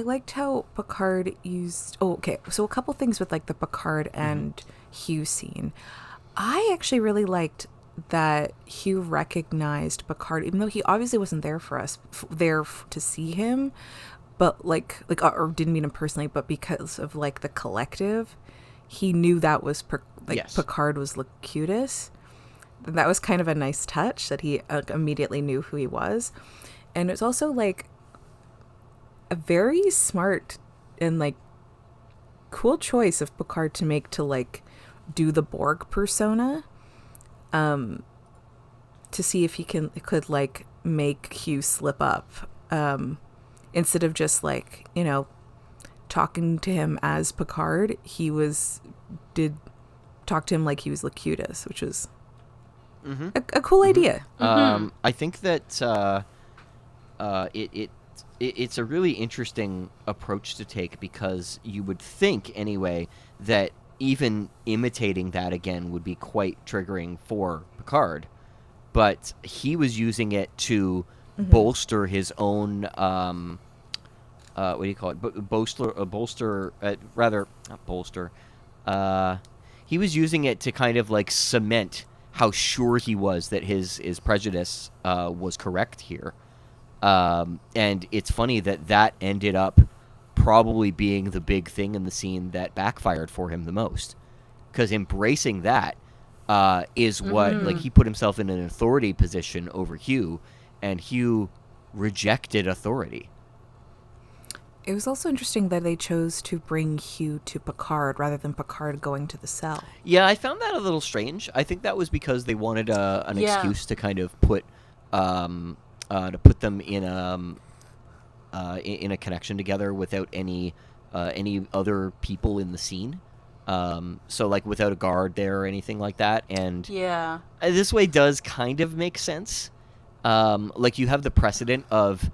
liked how Picard used... Oh, okay. So a couple things with, like, the Picard and Hugh scene. I actually really liked that Hugh recognized Picard, even though he obviously wasn't there for us, to see him, but or didn't meet him personally, but because of, like, the collective, he knew that was Yes. Picard was Locutus. That was kind of a nice touch that he immediately knew who he was. And it's also, like, a very smart and, like, cool choice of Picard to make to, like, do the Borg persona, to see if he could like make Hugh slip up, instead of just, like, you know, talking to him as Picard. He did talk to him like he was Locutus, which was a cool idea. I think that it's a really interesting approach to take, because you would think anyway that even imitating that again would be quite triggering for Picard, but he was using it to bolster his own what do you call it? He was using it to kind of, like, cement how sure he was that his prejudice was correct here. And it's funny that ended up probably being the big thing in the scene that backfired for him the most, because embracing that is what, like, he put himself in an authority position over Hugh, and Hugh rejected authority. It was also interesting that they chose to bring Hugh to Picard rather than Picard going to the cell. Yeah, I found that a little strange. I think that was because they wanted an excuse to kind of put them in a connection together without any other people in the scene. So, like, without a guard there or anything like that. And this way does kind of make sense. Like, you have the precedent of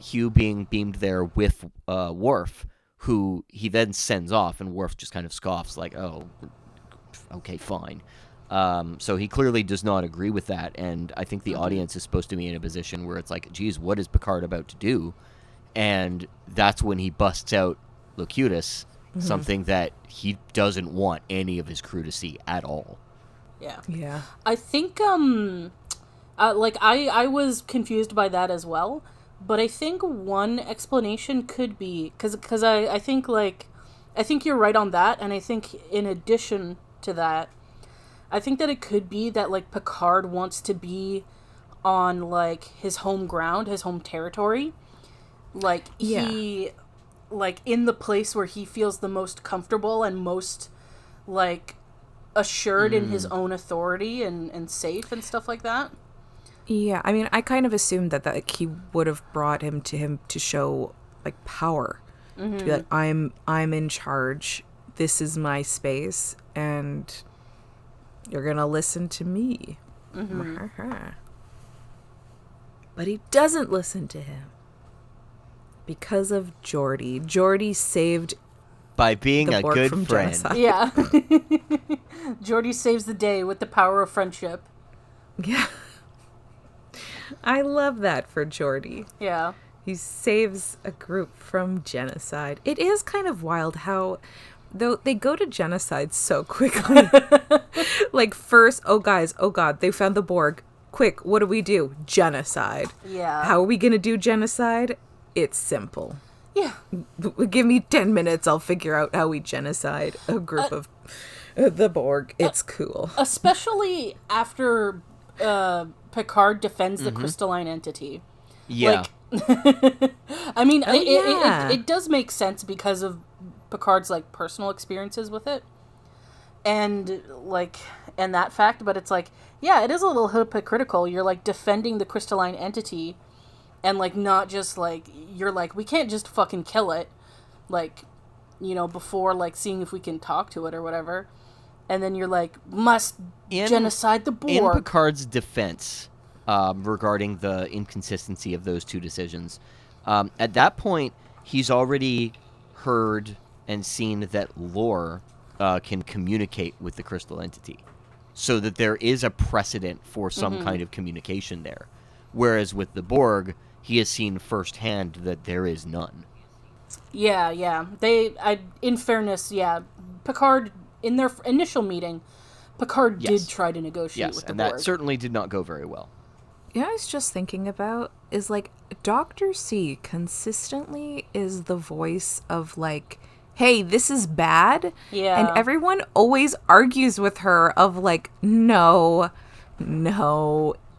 Hugh being beamed there with Worf, who he then sends off, and Worf just kind of scoffs, like, oh, okay, fine. So he clearly does not agree with that, and I think the audience is supposed to be in a position where it's like, geez, what is Picard about to do? And that's when he busts out Locutus, something that he doesn't want any of his crew to see at all. Yeah. I think, I was confused by that as well, but I think one explanation could be, because I think you're right on that, and I think in addition to that, I think that it could be that, like, Picard wants to be on, like, his home ground, his home territory. Like, he, like, in the place where he feels the most comfortable and most, like, assured in his own authority and safe and stuff like that. Yeah, I mean, I kind of assumed that he would have brought him to show, like, power To be like, I'm in charge. This is my space, and you're gonna listen to me. But he doesn't listen to him because of Geordi. Geordi saved by being the a Borg good from friend. genocide. Yeah. Geordi saves the day with the power of friendship. Yeah. I love that for Geordi. Yeah. He saves a group from genocide. It is kind of wild how, though, they go to genocide so quickly. Like, first, oh, guys, oh, God, they found the Borg. Quick, what do? Genocide. Yeah. How are we going to do genocide? It's simple. Yeah. Give me 10 minutes, I'll figure out how we genocide a group of the Borg. It's cool. Especially after Picard defends the crystalline entity. Yeah. Like, I mean, yeah. it does make sense because of Picard's, like, personal experiences with it. And, like, and that fact, but it's like, yeah, it is a little hypocritical. You're, like, defending the crystalline entity and, like, not just, like, you're like, we can't just fucking kill it, like, you know, before, like, seeing if we can talk to it or whatever. And then you're like, must genocide the Borg. In Picard's defense, regarding the inconsistency of those two decisions, at that point, he's already heard and seen that Lore can communicate with the crystal entity, so that there is a precedent for some kind of communication there. Whereas with the Borg, he has seen firsthand that there is none. Yeah. In fairness, yeah, Picard, in their initial meeting, Picard did try to negotiate with the Borg. Yes, and that certainly did not go very well. You know, I was just thinking about is, like, Dr. C consistently is the voice of, like, hey, this is bad. Yeah. And everyone always argues with her of, like, no,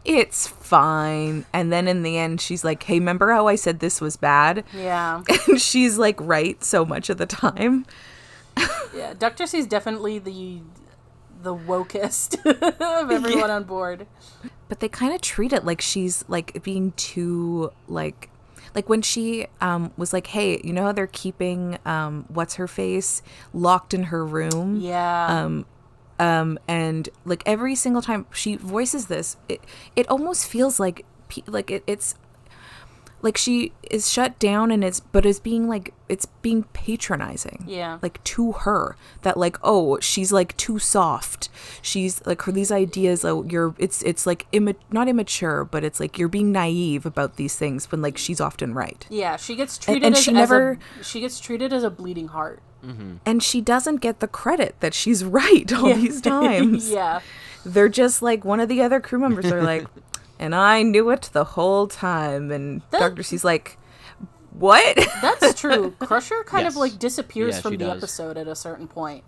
it's fine. And then in the end, she's like, hey, remember how I said this was bad? Yeah. And she's, like, right so much of the time. Yeah, Dr. C is definitely the wokest of everyone on board. But they kind of treat it like she's, like, being too, like when she was like, hey, you know how they're keeping what's her face locked in her room? Yeah. And, like, every single time she voices this, it almost feels like it's like she is shut down, and it's being patronizing. Yeah. Like, to her, that, like, oh, she's, like, too soft. She's like, her, these ideas, it's like not immature, but it's like you're being naive about these things when, like, she's often right. Yeah, she gets treated and she gets treated as a bleeding heart. Mm-hmm. And she doesn't get the credit that she's right all these times. Yeah. They're just like, one of the other crew members are like, and I knew it the whole time. And Dr. C's like, what? That's true. Crusher kind of, Yes. like, disappears Yeah, from she the does. episode at a certain point.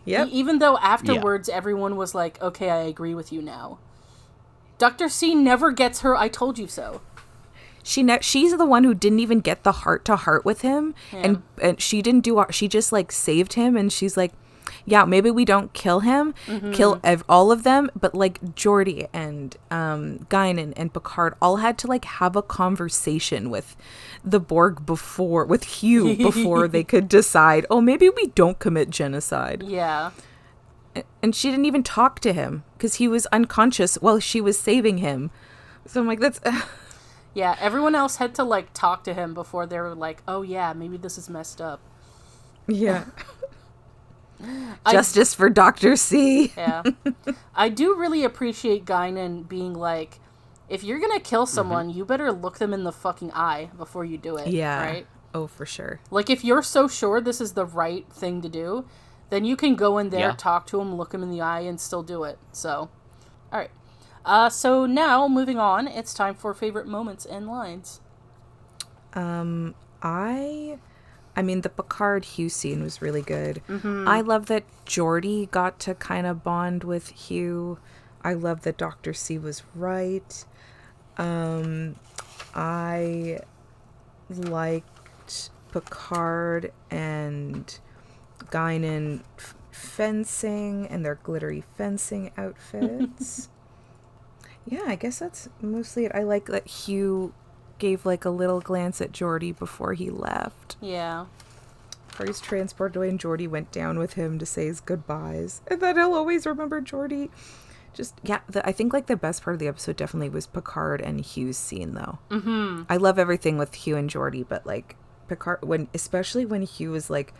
Yep. Even though afterwards everyone was like, okay, I agree with you now. Dr. C never gets her I told you so. She's the one who didn't even get the heart-to-heart with him. Yeah. And she didn't do, she just, like, saved him. And she's like, yeah, maybe we don't kill him, kill all of them, but, like, Geordi and Guinan and Picard all had to, like, have a conversation with the Borg with Hugh before they could decide, oh, maybe we don't commit genocide. Yeah. And she didn't even talk to him because he was unconscious while she was saving him. So I'm like, that's... Yeah, everyone else had to, like, talk to him before they were like, oh, yeah, maybe this is messed up. Yeah. Justice for Dr. C. Yeah. I do really appreciate Guinan being like, if you're gonna kill someone, you better look them in the fucking eye before you do it. Yeah. Right? Oh, for sure. Like, if you're so sure this is the right thing to do, then you can go in there, talk to him, look him in the eye, and still do it. So, all right. So now, moving on, it's time for favorite moments and lines. I mean, the Picard Hugh scene was really good. I love that Geordi got to kind of bond with Hugh. I love that Dr. C was right. I liked Picard and Guinan fencing and their glittery fencing outfits. Yeah, I guess that's mostly it. I like that Hugh gave like a little glance at Geordi before he left. Yeah. Or he's transported away and Geordi went down with him to say his goodbyes. And then he'll always remember Geordi. Just, yeah, I think like the best part of the episode definitely was Picard and Hugh's scene, though. Mm-hmm. I love everything with Hugh and Geordi, but like Picard, especially when Hugh was like,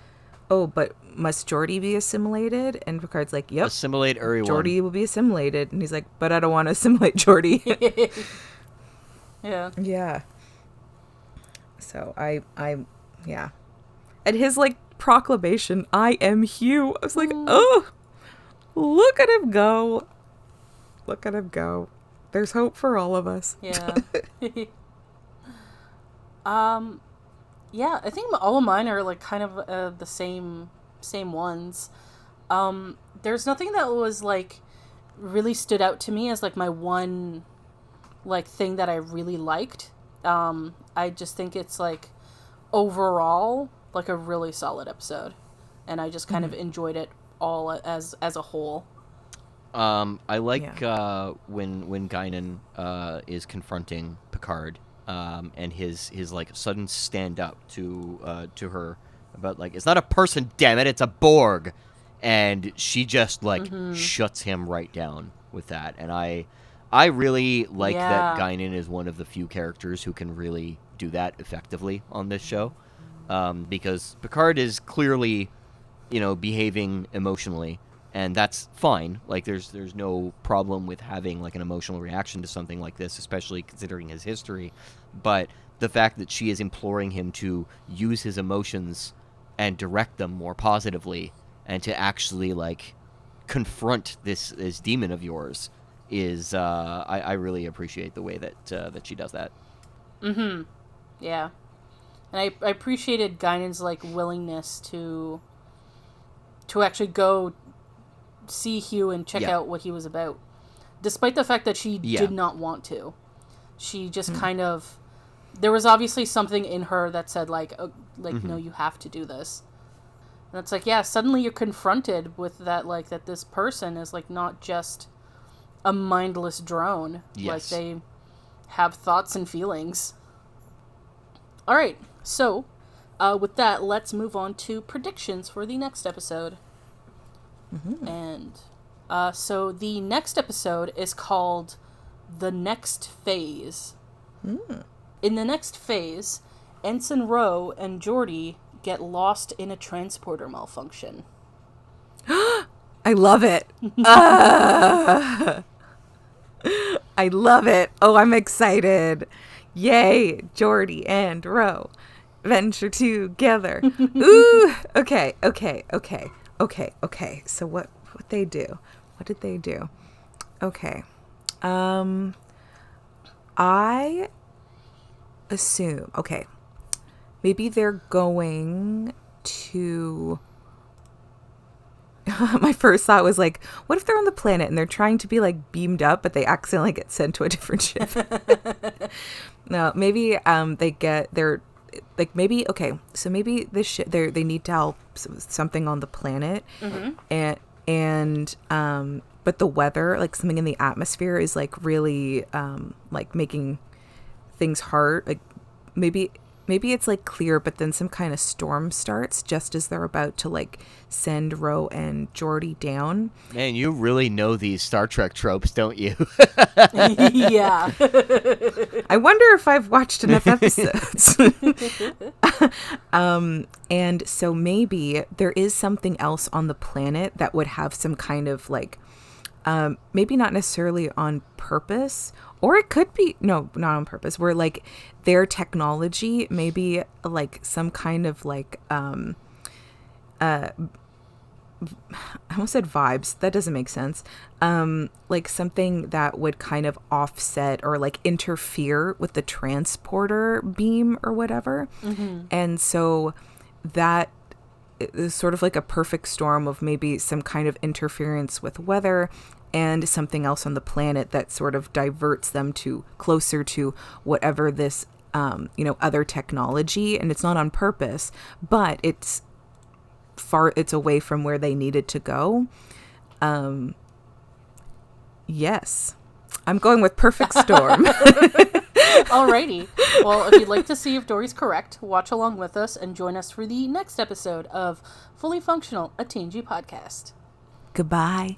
oh, but must Geordi be assimilated? And Picard's like, yep. Assimilate everyone. Geordi will be assimilated. And he's like, but I don't want to assimilate Geordi. Yeah. Yeah. So yeah. And his like proclamation, I am Hugh. I was like, oh, look at him go. Look at him go. There's hope for all of us. Yeah. Yeah, I think all of mine are like kind of the same ones. There's nothing that was like really stood out to me as like my one like thing that I really liked. I just think it's like overall like a really solid episode, and I just kind of enjoyed it all as a whole. I like when Guinan is confronting Picard, and his like sudden stand up to her about like, it's not a person, damn it, it's a Borg, and she just like shuts him right down with that. And I really like that Guinan is one of the few characters who can really do that effectively on this show, because Picard is clearly, behaving emotionally. And that's fine. Like, there's no problem with having, like, an emotional reaction to something like this, especially considering his history. But the fact that she is imploring him to use his emotions and direct them more positively and to actually, like, confront this demon of yours is, I really appreciate the way that she does that. Mm-hmm. Yeah. And I appreciated Guinan's, like, willingness to actually go see Hugh and check out what he was about, despite the fact that she did not want to. She just kind of, there was obviously something in her that said like no, you have to do this. And it's like, yeah, suddenly you're confronted with that, like, that this person is like not just a mindless drone. Like, they have thoughts and feelings. All right, so with that, let's move on to predictions for the next episode. And so the next episode is called The Next Phase. In the next phase, Ensign Ro and Geordi get lost in a transporter malfunction. I love it. I love it. Oh, I'm excited. Yay, Geordi and Ro venture together. Ooh, okay. So what they do? What did they do? Okay. I assume, okay, maybe they're going to... My first thought was like, what if they're on the planet and they're trying to be like beamed up, but they accidentally get sent to a different ship? No, maybe they're like, maybe, okay, so maybe this ship, they need to help something on the planet, and but the weather, like something in the atmosphere is like really like making things hard. Like maybe it's like clear, but then some kind of storm starts just as they're about to like send Ro and Geordi down. Man, you really know these Star Trek tropes, don't you? Yeah. I wonder if I've watched enough episodes. And so maybe there is something else on the planet that would have some kind of like, maybe not necessarily on purpose, or it could be, no, not on purpose, where like their technology, maybe like some kind of like, I almost said vibes. That doesn't make sense. Like something that would kind of offset or like interfere with the transporter beam or whatever. And so that is sort of like a perfect storm of maybe some kind of interference with weather and something else on the planet that sort of diverts them to closer to whatever this, other technology. And it's not on purpose, but it's away from where they needed to go. Yes, I'm going with perfect storm. Alrighty. Well, if you'd like to see if Dory's correct, watch along with us and join us for the next episode of Fully Functional, a TNG podcast. Goodbye.